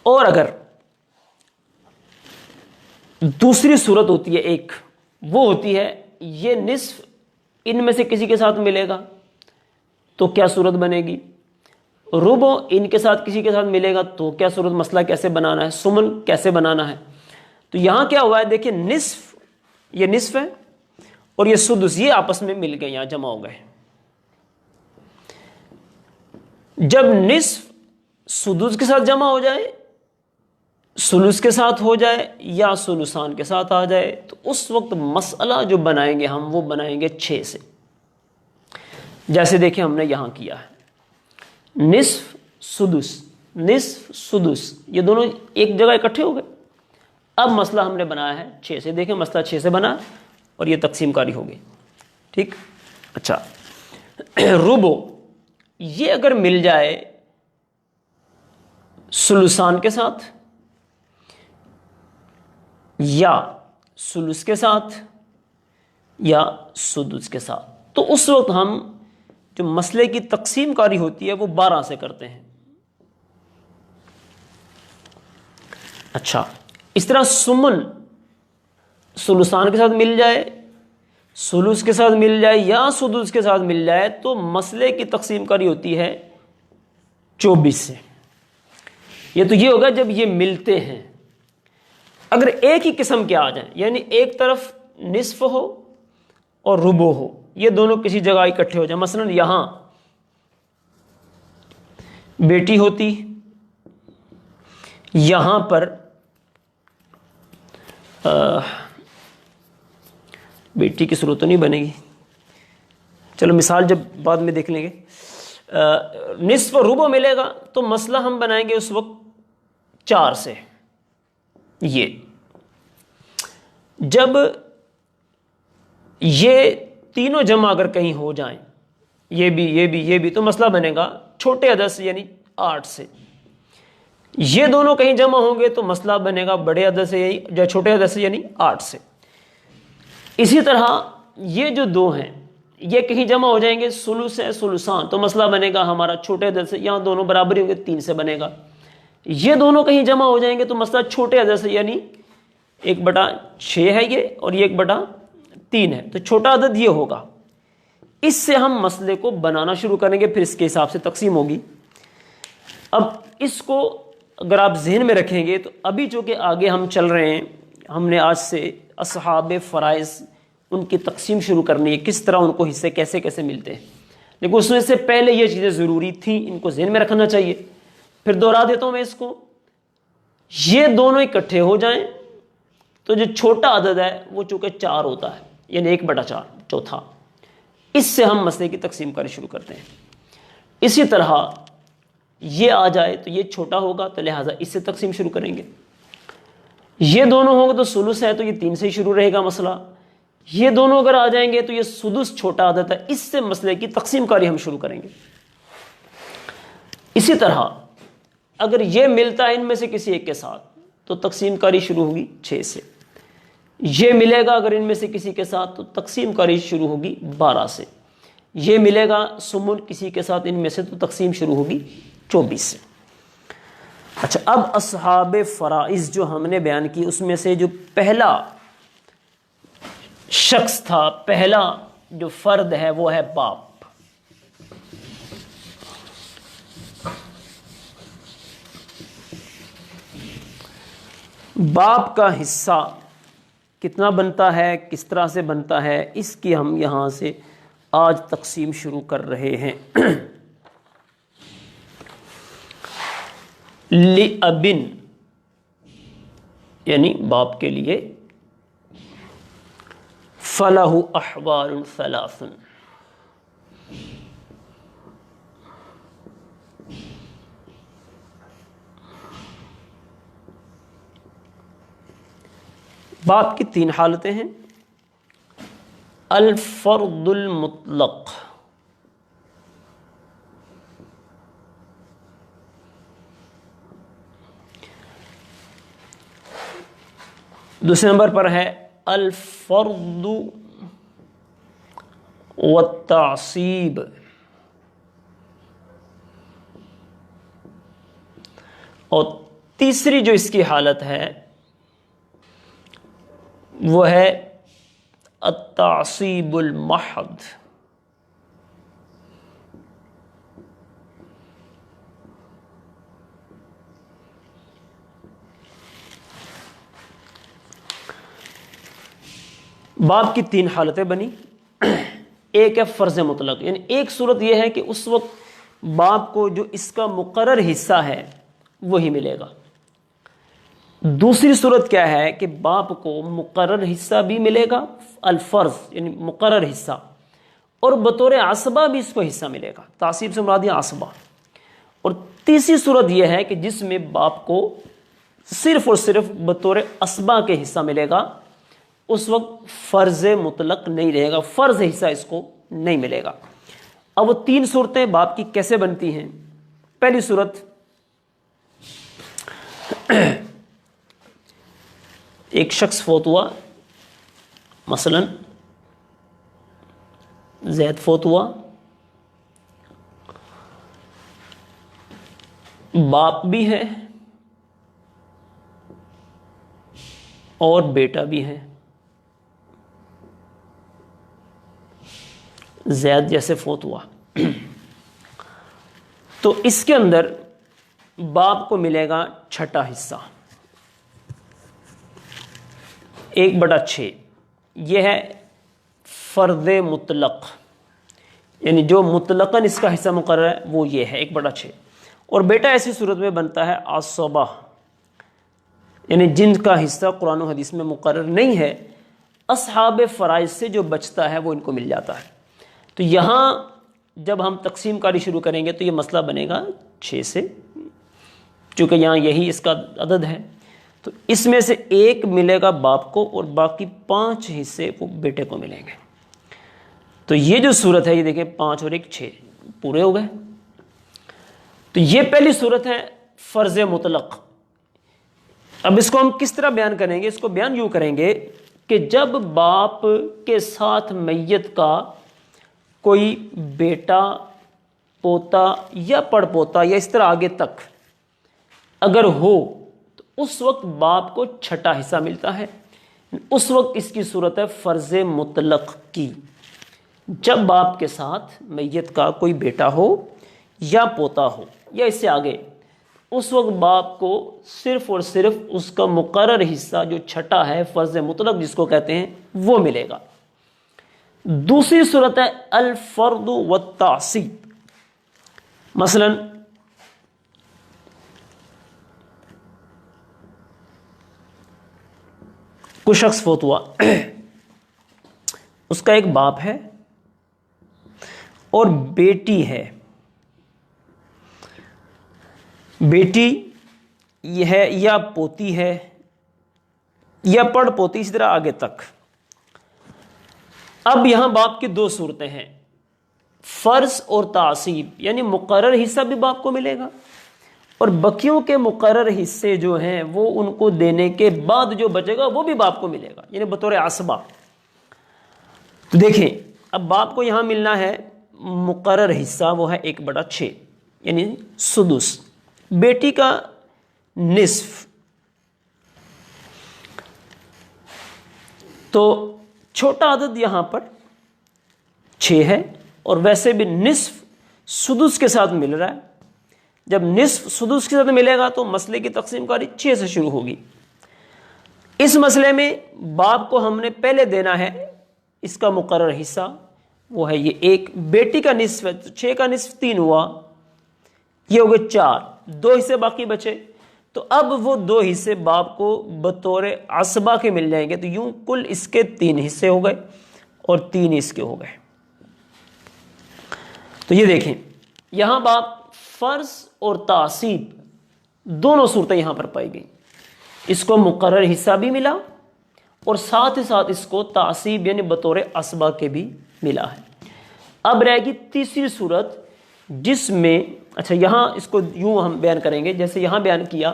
اور اگر دوسری صورت ہوتی ہے ایک، وہ ہوتی ہے یہ نصف ان میں سے کسی کے ساتھ ملے گا تو کیا صورت بنے گی؟ ربع ان کے ساتھ کسی کے ساتھ ملے گا تو کیا صورت مسئلہ کیسے بنانا ہے، سمن کیسے بنانا ہے. تو یہاں کیا ہوا ہے دیکھیں، نصف، یہ نصف ہے اور یہ سدس، یہ آپس میں مل گئے، یہاں جمع ہو گئے. جب نصف سدس کے ساتھ جمع ہو جائے، سلس کے ساتھ ہو جائے یا سلسان کے ساتھ آ جائے، تو اس وقت مسئلہ جو بنائیں گے ہم وہ بنائیں گے 6 سے. جیسے دیکھیں ہم نے یہاں کیا ہے، نصف سدس، نصف سدس، یہ دونوں ایک جگہ اکٹھے ہو گئے. اب مسئلہ ہم نے بنایا ہے 6 سے. دیکھیں مسئلہ 6 سے بنا اور یہ تقسیم کاری ہوگی. ٹھیک. اچھا، ربع یہ اگر مل جائے سلسان کے ساتھ یا سلس کے ساتھ یا سدس کے ساتھ، تو اس وقت ہم جو مسئلے کی تقسیم کاری ہوتی ہے وہ 12 سے کرتے ہیں. اچھا، اس طرح سمن سلسان کے ساتھ مل جائے، سلس کے ساتھ مل جائے یا سدس کے ساتھ مل جائے تو مسئلے کی تقسیم کاری ہوتی ہے 24 سے. یہ تو یہ ہوگا جب یہ ملتے ہیں. اگر ایک ہی قسم کے آ جائیں، یعنی ایک طرف نصف ہو اور ربع ہو، یہ دونوں کسی جگہ اکٹھے ہو جائیں، مثلا یہاں بیٹی ہوتی، یہاں پر بیٹی کی صورت تو نہیں بنے گی، چلو مثال جب بعد میں دیکھ لیں گے. نصف ربع ملے گا تو مسئلہ ہم بنائیں گے اس وقت 4 سے. یہ جب یہ تینوں جمع اگر کہیں ہو جائیں، یہ بھی یہ بھی یہ بھی، تو مسئلہ بنے گا چھوٹے عدد سے یعنی 8 سے. یہ دونوں کہیں جمع ہوں گے تو مسئلہ بنے گا بڑے عدد سے یا چھوٹے عدد سے یعنی 8 سے. اسی طرح یہ جو دو ہیں یہ کہیں جمع ہو جائیں گے، سلس ہے سلسان، تو مسئلہ بنے گا ہمارا چھوٹے عدد سے، یہاں دونوں برابر ہوں گے 3 سے بنے گا. یہ دونوں کہیں جمع ہو جائیں گے تو مسئلہ چھوٹے عدد سے یعنی 1/6 ہے یہ اور یہ 1/3 ہے، تو چھوٹا عدد یہ ہوگا. اس سے ہم مسئلے کو بنانا شروع کریں گے، پھر اس کے حساب سے تقسیم ہوگی. اب اس کو اگر آپ ذہن میں رکھیں گے تو ابھی جو کہ آگے ہم چل رہے ہیں، ہم نے آج سے اصحاب فرائض ان کی تقسیم شروع کرنی ہے، کس طرح ان کو حصے کیسے کیسے ملتے ہیں. لیکن اس میں سے پہلے یہ چیزیں ضروری تھیں، ان کو ذہن میں رکھنا چاہیے. پھر دوہرا دیتا ہوں میں اس کو. یہ دونوں اکٹھے ہو جائیں تو جو چھوٹا عدد ہے وہ چونکہ 4 ہوتا ہے یعنی 1/4 چوتھا، اس سے ہم مسئلے کی تقسیم کاری شروع کرتے ہیں. اسی طرح یہ آ جائے تو یہ چھوٹا ہوگا تو لہٰذا اس سے تقسیم شروع کریں گے. یہ دونوں ہوں گے تو سلس ہے تو یہ 3 سے شروع رہے گا مسئلہ. یہ دونوں اگر آ جائیں گے تو یہ سدس چھوٹا عدد ہے، اس سے مسئلے کی تقسیم کاری ہم شروع کریں گے. اسی طرح اگر یہ ملتا ہے ان میں سے کسی ایک کے ساتھ تو تقسیم کاری شروع ہوگی 6 سے. یہ ملے گا اگر ان میں سے کسی کے ساتھ تو تقسیم کاری شروع ہوگی 12 سے. یہ ملے گا سمن کسی کے ساتھ ان میں سے تو تقسیم شروع ہوگی 24 سے. اچھا، اب اصحاب فرائض جو ہم نے بیان کی اس میں سے جو پہلا شخص تھا، پہلا جو فرد ہے وہ ہے باپ. باپ کا حصہ کتنا بنتا ہے، کس طرح سے بنتا ہے، اس کی ہم یہاں سے آج تقسیم شروع کر رہے ہیں. لِأَبٍ یعنی باپ کے لیے، فَلَهُ أَحْوَالٌ ثَلَاثٌ باپ کی 3 حالتیں ہیں. الفرد المطلق، دوسرے نمبر پر ہے الفرد والتعصیب، اور تیسری جو اس کی حالت ہے وہ ہے التعصیب المحض. باپ کی 3 حالتیں بنی. ایک ہے فرض مطلق، یعنی ایک صورت یہ ہے کہ اس وقت باپ کو جو اس کا مقرر حصہ ہے وہی ملے گا. دوسری صورت کیا ہے کہ باپ کو مقرر حصہ بھی ملے گا، الفرض یعنی مقرر حصہ، اور بطور عصبہ بھی اس کو حصہ ملے گا. تعصیب سے مراد یہ عصبہ. اور تیسری صورت یہ ہے کہ جس میں باپ کو صرف اور صرف بطور عصبہ کے حصہ ملے گا، اس وقت فرض مطلق نہیں رہے گا، فرض حصہ اس کو نہیں ملے گا. اب وہ 3 صورتیں باپ کی کیسے بنتی ہیں؟ پہلی صورت، ایک شخص فوت ہوا، مثلا زید فوت ہوا، باپ بھی ہے اور بیٹا بھی ہے. زید جیسے فوت ہوا تو اس کے اندر باپ کو ملے گا چھٹا حصہ، 1/6. یہ ہے فرض مطلق، یعنی جو مطلقاً اس کا حصہ مقرر ہے وہ یہ ہے 1/6. اور بیٹا ایسی صورت میں بنتا ہے عصبہ، یعنی جن کا حصہ قرآن و حدیث میں مقرر نہیں ہے، اصحاب فرائض سے جو بچتا ہے وہ ان کو مل جاتا ہے. تو یہاں جب ہم تقسیم کاری شروع کریں گے تو یہ مسئلہ بنے گا 6 سے، چونکہ یہاں یہی اس کا عدد ہے. تو اس میں سے 1 ملے گا باپ کو اور باقی 5 حصے وہ بیٹے کو ملیں گے. تو یہ جو صورت ہے، یہ دیکھیں 5 اور 1 6 پورے ہو گئے. تو یہ پہلی صورت ہے فرض مطلق. اب اس کو ہم کس طرح بیان کریں گے؟ اس کو بیان یوں کریں گے کہ جب باپ کے ساتھ میت کا کوئی بیٹا، پوتا یا پڑ پوتا یا اس طرح آگے تک اگر ہو تو اس وقت باپ کو چھٹا حصہ ملتا ہے. اس وقت اس کی صورت ہے فرض مطلق کی. جب باپ کے ساتھ میت کا کوئی بیٹا ہو یا پوتا ہو یا اس سے آگے، اس وقت باپ کو صرف اور صرف اس کا مقرر حصہ جو چھٹا ہے، فرض مطلق جس کو کہتے ہیں، وہ ملے گا. دوسری صورت ہے الفرض والتعصیب. مثلا کوئی شخص فوت ہوا، اس کا ایک باپ ہے اور بیٹی ہے. بیٹی یہ ہے یا پوتی ہے یا پڑ پوتی، اسی طرح آگے تک. اب یہاں باپ کی 2 صورتیں ہیں، فرض اور تعصیب، یعنی مقرر حصہ بھی باپ کو ملے گا اور بقیوں کے مقرر حصے جو ہیں وہ ان کو دینے کے بعد جو بچے گا وہ بھی باپ کو ملے گا، یعنی بطور عصبہ. تو دیکھیں اب باپ کو یہاں ملنا ہے مقرر حصہ، وہ ہے 1/6 یعنی سدس. بیٹی کا نصف. تو چھوٹا عدد یہاں پر 6 ہے اور ویسے بھی نصف سدس کے ساتھ مل رہا ہے. جب نصف سدس کے ساتھ ملے گا تو مسئلے کی تقسیم کاری 6 سے شروع ہوگی. اس مسئلے میں باپ کو ہم نے پہلے دینا ہے اس کا مقرر حصہ، وہ ہے یہ 1. بیٹی کا نصف ہے تو 6 کا نصف 3 ہوا، یہ ہو گئے 4. 2 حصے باقی بچے. تو اب وہ 2 حصے باپ کو بطور عصبہ کے مل جائیں گے. تو یوں کل اس کے 3 حصے ہو گئے اور 3 اس کے ہو گئے. تو یہ دیکھیں یہاں باپ فرض اور تعصیب دونوں صورتیں یہاں پر پائی گئی. اس کو مقرر حصہ بھی ملا اور ساتھ ہی ساتھ اس کو تعصیب یعنی بطور عصبہ کے بھی ملا ہے. اب رہے گی تیسری صورت جس میں، اچھا یہاں اس کو یوں ہم بیان کریں گے جیسے یہاں بیان کیا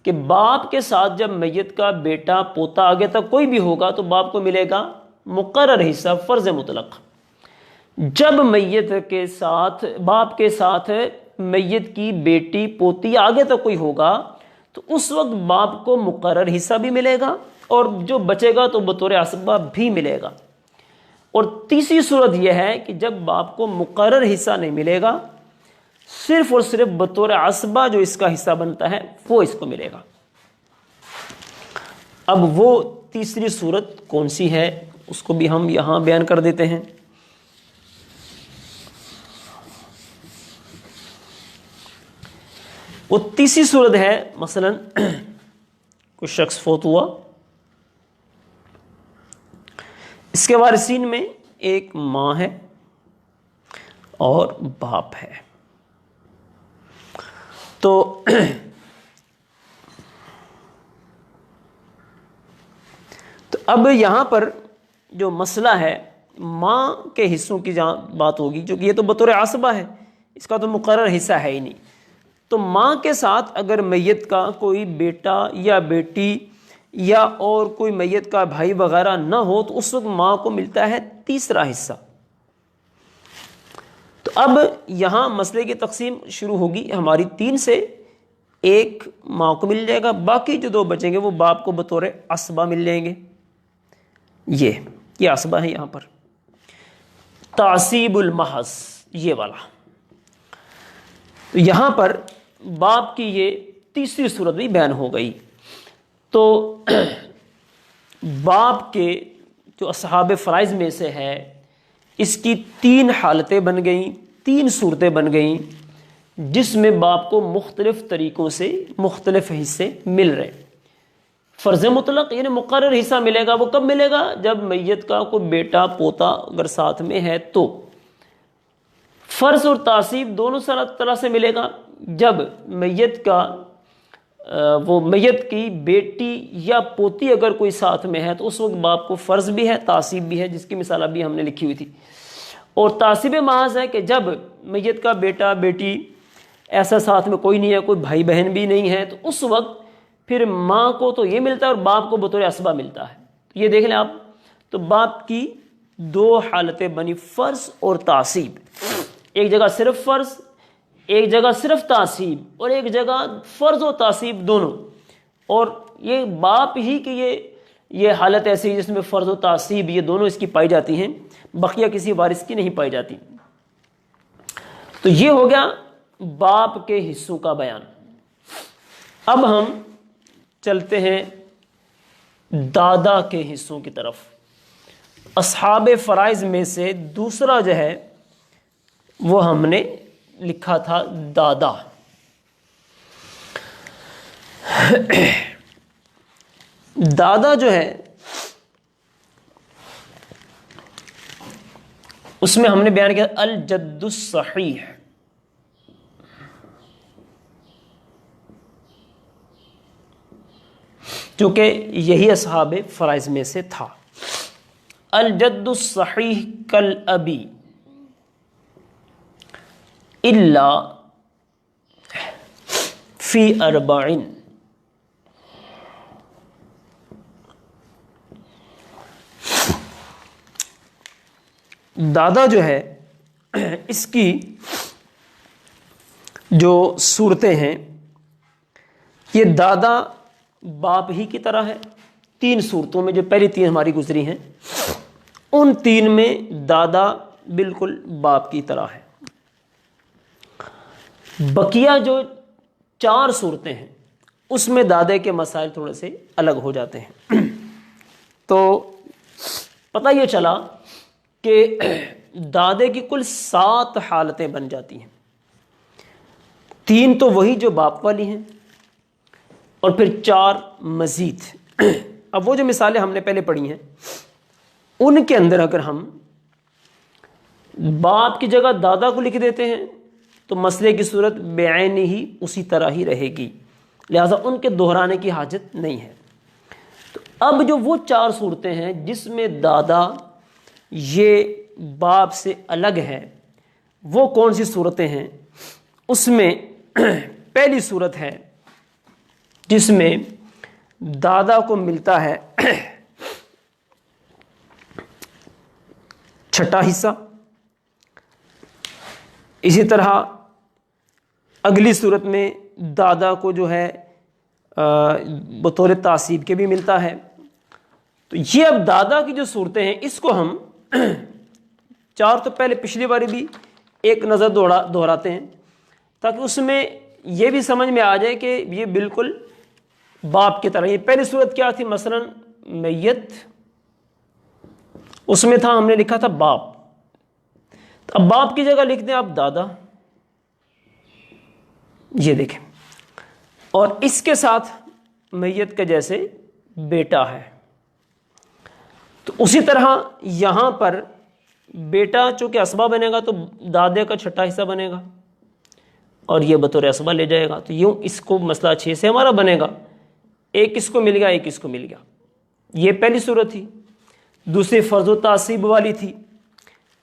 کہ باپ کے ساتھ جب میت کا بیٹا پوتا آگے تک کوئی بھی ہوگا تو باپ کو ملے گا مقرر حصہ فرض مطلق. جب میت کے ساتھ باپ کے ساتھ میت کی بیٹی پوتی آگے تک کوئی ہوگا تو اس وقت باپ کو مقرر حصہ بھی ملے گا اور جو بچے گا تو بطور عصبہ بھی ملے گا. اور تیسری صورت یہ ہے کہ جب باپ کو مقرر حصہ نہیں ملے گا، صرف اور صرف بطور عصبہ جو اس کا حصہ بنتا ہے وہ اس کو ملے گا. اب وہ تیسری صورت کون سی ہے اس کو بھی ہم یہاں بیان کر دیتے ہیں۔ وہ تیسری صورت ہے، مثلا کوئی شخص فوت ہوا، اس کے وارثین میں ایک ماں ہے اور باپ ہے۔ تو اب یہاں پر جو مسئلہ ہے ماں کے حصوں کی جہاں بات ہوگی، جو کہ یہ تو بطور عصبہ ہے، اس کا تو مقرر حصہ ہے ہی نہیں، تو ماں کے ساتھ اگر میت کا کوئی بیٹا یا بیٹی یا اور کوئی میت کا بھائی وغیرہ نہ ہو تو اس وقت ماں کو ملتا ہے تیسرا حصہ۔ تو اب یہاں مسئلے کی تقسیم شروع ہوگی ہماری 3 سے، ایک ماں کو مل جائے گا، باقی جو 2 بچیں گے وہ باپ کو بطور عصبہ مل جائیں گے۔ یہ عصبہ ہے یہاں پر۔ تعصیب المحض یہ والا، تو یہاں پر باپ کی یہ تیسری صورت بھی بیان ہو گئی۔ تو باپ کے جو اصحاب فرائض میں سے ہے، اس کی 3 حالتیں بن گئیں، 3 صورتیں بن گئیں، جس میں باپ کو مختلف طریقوں سے مختلف حصے مل رہے۔ فرض مطلق یعنی مقرر حصہ ملے گا، وہ کب ملے گا؟ جب میت کا کوئی بیٹا پوتا اگر ساتھ میں ہے تو۔ فرض اور تعصیب دونوں طرح سے ملے گا، جب میت کا وہ میت کی بیٹی یا پوتی اگر کوئی ساتھ میں ہے تو اس وقت باپ کو فرض بھی ہے، تعصیب بھی ہے، جس کی مثال ابھی ہم نے لکھی ہوئی تھی۔ اور تعصیب محض ہے کہ جب میت کا بیٹا بیٹی ایسا ساتھ میں کوئی نہیں ہے، کوئی بھائی بہن بھی نہیں ہے، تو اس وقت پھر ماں کو تو یہ ملتا ہے اور باپ کو بطور عصبہ ملتا ہے۔ یہ دیکھ لیں آپ، تو باپ کی 2 حالتیں بنی، فرض اور تعصیب۔ ایک جگہ صرف فرض، ایک جگہ صرف تعصیب، اور ایک جگہ فرض و تعصیب دونوں۔ اور یہ باپ ہی کی یہ حالت ایسی ہے جس میں فرض و تعصیب یہ دونوں اس کی پائی جاتی ہیں، بقیہ کسی وارث کی نہیں پائی جاتی۔ تو یہ ہو گیا باپ کے حصوں کا بیان۔ اب ہم چلتے ہیں دادا کے حصوں کی طرف۔ اصحاب فرائض میں سے دوسرا جو ہے وہ ہم نے لکھا تھا دادا۔ دادا جو ہے اس میں ہم نے بیان کیا الجد الصحیح، چونکہ یہی اصحاب فرائض میں سے تھا۔ الجد الصحیح کالابی الا فی 4۔ دادا جو ہے اس کی جو صورتیں ہیں، یہ دادا باپ ہی کی طرح ہے۔ 3 صورتوں میں جو پہلی 3 ہماری گزری ہیں، ان 3 میں دادا بالکل باپ کی طرح ہے۔ بقیہ جو 4 صورتیں ہیں اس میں دادے کے مسائل تھوڑے سے الگ ہو جاتے ہیں۔ تو پتہ یہ چلا کہ دادے کی کل 7 حالتیں بن جاتی ہیں، 3 تو وہی جو باپ والی ہیں اور پھر 4 مزید۔ اب وہ جو مثالیں ہم نے پہلے پڑھی ہیں ان کے اندر اگر ہم باپ کی جگہ دادا کو لکھ دیتے ہیں تو مسئلے کی صورت بعین ہی اسی طرح ہی رہے گی، لہذا ان کے دہرانے کی حاجت نہیں ہے۔ تو اب جو وہ 4 صورتیں ہیں جس میں دادا یہ باپ سے الگ ہے، وہ کون سی صورتیں ہیں؟ اس میں پہلی صورت ہے جس میں دادا کو ملتا ہے 6واں حصہ۔ اسی طرح اگلی صورت میں دادا کو جو ہے بطور تعصیب کے بھی ملتا ہے۔ تو یہ اب دادا کی جو صورتیں ہیں اس کو ہم 4 تو پہلے پچھلی باری بھی ایک نظر دہراتے ہیں تاکہ اس میں یہ بھی سمجھ میں آ جائے کہ یہ بالکل باپ کی طرح۔ یہ پہلی صورت کیا تھی؟ مثلا میت اس میں تھا، ہم نے لکھا تھا باپ، تو اب باپ کی جگہ لکھ دیں آپ دادا، یہ دیکھیں، اور اس کے ساتھ میت کے جیسے بیٹا ہے. تو اسی طرح یہاں پر بیٹا چونکہ اسبہ بنے گا تو دادے کا چھٹا حصہ بنے گا اور یہ بطور اسبہ لے جائے گا. تو یوں اس کو مسئلہ 6 سے ہمارا بنے گا، ایک اس کو مل گیا، ایک اس کو مل گیا. یہ پہلی صورت تھی. دوسری فرض و تعصیب والی تھی،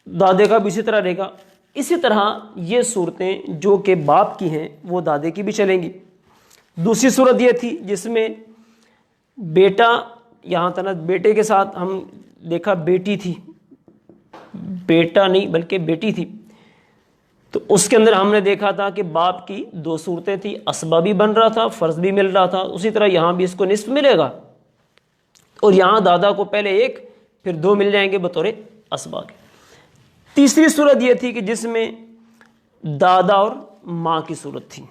دادے کا بھی اسی طرح رہے گا. اسی طرح یہ صورتیں جو کہ باپ کی ہیں وہ دادے کی بھی چلیں گی. دوسری صورت یہ تھی جس میں بیٹا، یہاں تھا نا بیٹے کے ساتھ ہم دیکھا بیٹی تھی، بیٹا نہیں بلکہ بیٹی تھی. تو اس کے اندر ہم نے دیکھا تھا کہ باپ کی 2 صورتیں تھی، اسبہ بھی بن رہا تھا، فرض بھی مل رہا تھا. اسی طرح یہاں بھی اس کو نصف ملے گا، اور یہاں دادا کو پہلے 1 پھر 2 مل جائیں گے بطور اسبہ کے. تیسری صورت یہ تھی کہ جس میں دادا اور ماں کی صورت تھی.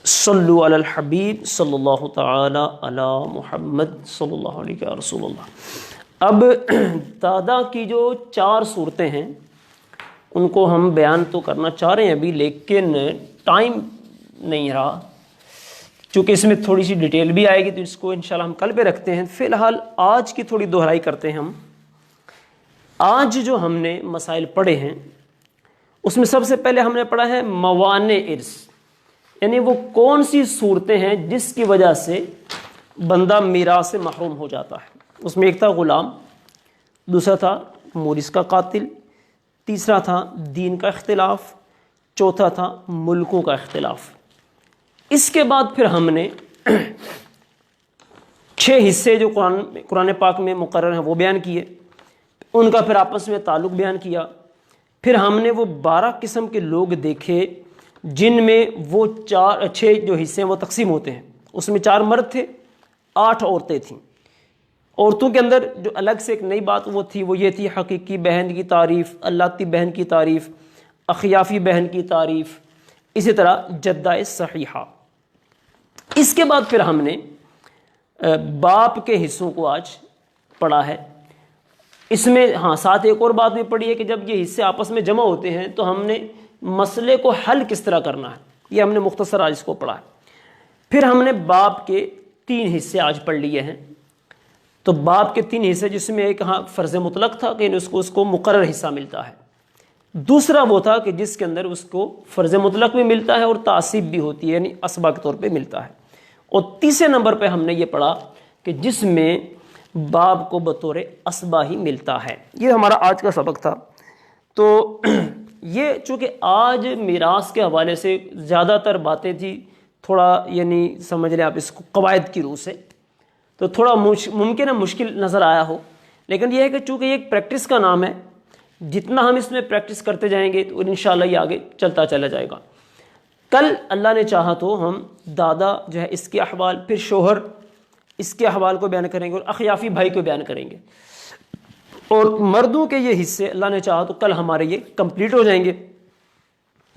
صلو علی الحبیب صلی اللہ تعالی علی محمد صلی اللہ علیہ رسول اللہ. اب دادا کی جو 4 صورتیں ہیں ان کو ہم بیان تو کرنا چاہ رہے ہیں ابھی، لیکن ٹائم نہیں رہا. چونکہ اس میں تھوڑی سی ڈیٹیل بھی آئے گی تو اس کو انشاءاللہ ہم کل پہ رکھتے ہیں. فی الحال آج کی تھوڑی دہرائی کرتے ہیں. ہم آج جو ہم نے مسائل پڑھے ہیں اس میں سب سے پہلے ہم نے پڑھا ہے موانع ارث، یعنی وہ کون سی صورتیں ہیں جس کی وجہ سے بندہ میراث سے محروم ہو جاتا ہے. اس میں ایک تھا غلام، دوسرا تھا مورث کا قاتل، تیسرا تھا دین کا اختلاف، چوتھا تھا ملکوں کا اختلاف. اس کے بعد پھر ہم نے 6 حصے جو قرآن پاک میں مقرر ہیں وہ بیان کیے، ان کا پھر آپس میں تعلق بیان کیا. پھر ہم نے وہ 12 قسم کے لوگ دیکھے جن میں وہ 6 جو حصے ہیں وہ تقسیم ہوتے ہیں. اس میں 4 مرد تھے، 8 عورتیں تھیں. عورتوں کے اندر جو الگ سے ایک نئی بات وہ تھی، وہ یہ تھی حقیقی بہن کی تعریف، اللہ بہن کی تعریف، اخیافی بہن کی تعریف، اسی طرح جدہ صحیحہ. اس کے بعد پھر ہم نے باپ کے حصوں کو آج پڑھا ہے. اس میں ساتھ ایک اور بات بھی پڑھی ہے کہ جب یہ حصے آپس میں جمع ہوتے ہیں تو ہم نے مسئلے کو حل کس طرح کرنا ہے، یہ ہم نے مختصر آج اس کو پڑھا ہے. پھر ہم نے باپ کے 3 حصے آج پڑھ لیے ہیں. تو باپ کے 3 حصے، جس میں ایک فرض مطلق تھا کہ اس کو مقرر حصہ ملتا ہے. دوسرا وہ تھا کہ جس کے اندر اس کو فرض مطلق بھی ملتا ہے اور تعصیب بھی ہوتی ہے، یعنی اسبہ کے طور پہ ملتا ہے. اور تیسرے نمبر پہ ہم نے یہ پڑھا کہ جس میں باپ کو بطور اسبہ ہی ملتا ہے. یہ ہمارا آج کا سبق تھا. تو یہ چونکہ آج میراث کے حوالے سے زیادہ تر باتیں تھی، تھوڑا یعنی سمجھ لیں آپ اس کو قواعد کی روح سے، تو تھوڑا ممکن ہے مشکل نظر آیا ہو. لیکن یہ ہے کہ چونکہ یہ ایک پریکٹس کا نام ہے، جتنا ہم اس میں پریکٹس کرتے جائیں گے تو انشاءاللہ یہ آگے چلتا چلا جائے گا. کل اللہ نے چاہا تو ہم دادا جو ہے اس کے احوال، پھر شوہر اس کے احوال کو بیان کریں گے اور اخیافی بھائی کو بیان کریں گے. اور مردوں کے یہ حصے اللہ نے چاہا تو کل ہمارے یہ کمپلیٹ ہو جائیں گے.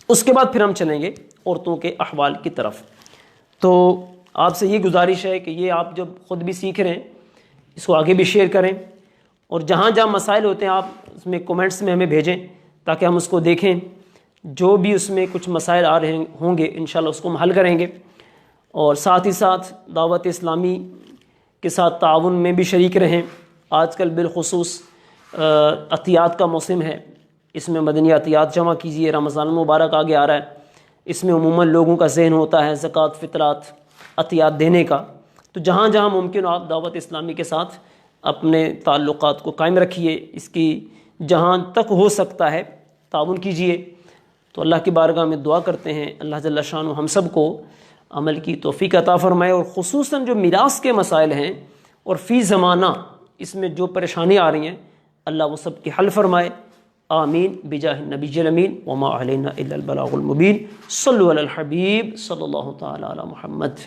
اس کے بعد پھر ہم چلیں گے عورتوں کے احوال کی طرف. تو آپ سے یہ گزارش ہے کہ یہ آپ جب خود بھی سیکھ رہے ہیں اس کو آگے بھی شیئر کریں، اور جہاں جہاں مسائل ہوتے ہیں آپ اس میں کومنٹس میں ہمیں بھیجیں تاکہ ہم اس کو دیکھیں. جو بھی اس میں کچھ مسائل آ رہے ہوں گے انشاءاللہ اس کو ہم حل کریں گے. اور ساتھ ہی ساتھ دعوت اسلامی کے ساتھ تعاون میں بھی شریک رہیں. آج کل بالخصوص عطیات کا موسم ہے، اس میں مدنی عطیات جمع کیجیے. رمضان المبارک آگے آ رہا ہے، اس میں عموماً لوگوں کا ذہن ہوتا ہے زکوٰۃ، فطرات، عطیات دینے کا. تو جہاں جہاں ممکن ہو آپ دعوت اسلامی کے ساتھ اپنے تعلقات کو قائم رکھیے، اس کی جہاں تک ہو سکتا ہے تعاون کیجیے. تو اللہ کی بارگاہ میں دعا کرتے ہیں اللہ جل شانہ ہم سب کو عمل کی توفیق عطا فرمائے، اور خصوصاً جو میراث کے مسائل ہیں اور فی زمانہ اس میں جو پریشانی آ رہی ہیں اللہ وہ سب کی حل فرمائے. آمین بجاہ النبی الامین وما علینا الا البلاغ المبین. صلوا علی الحبیب صلی اللہ تعالی علی محمد.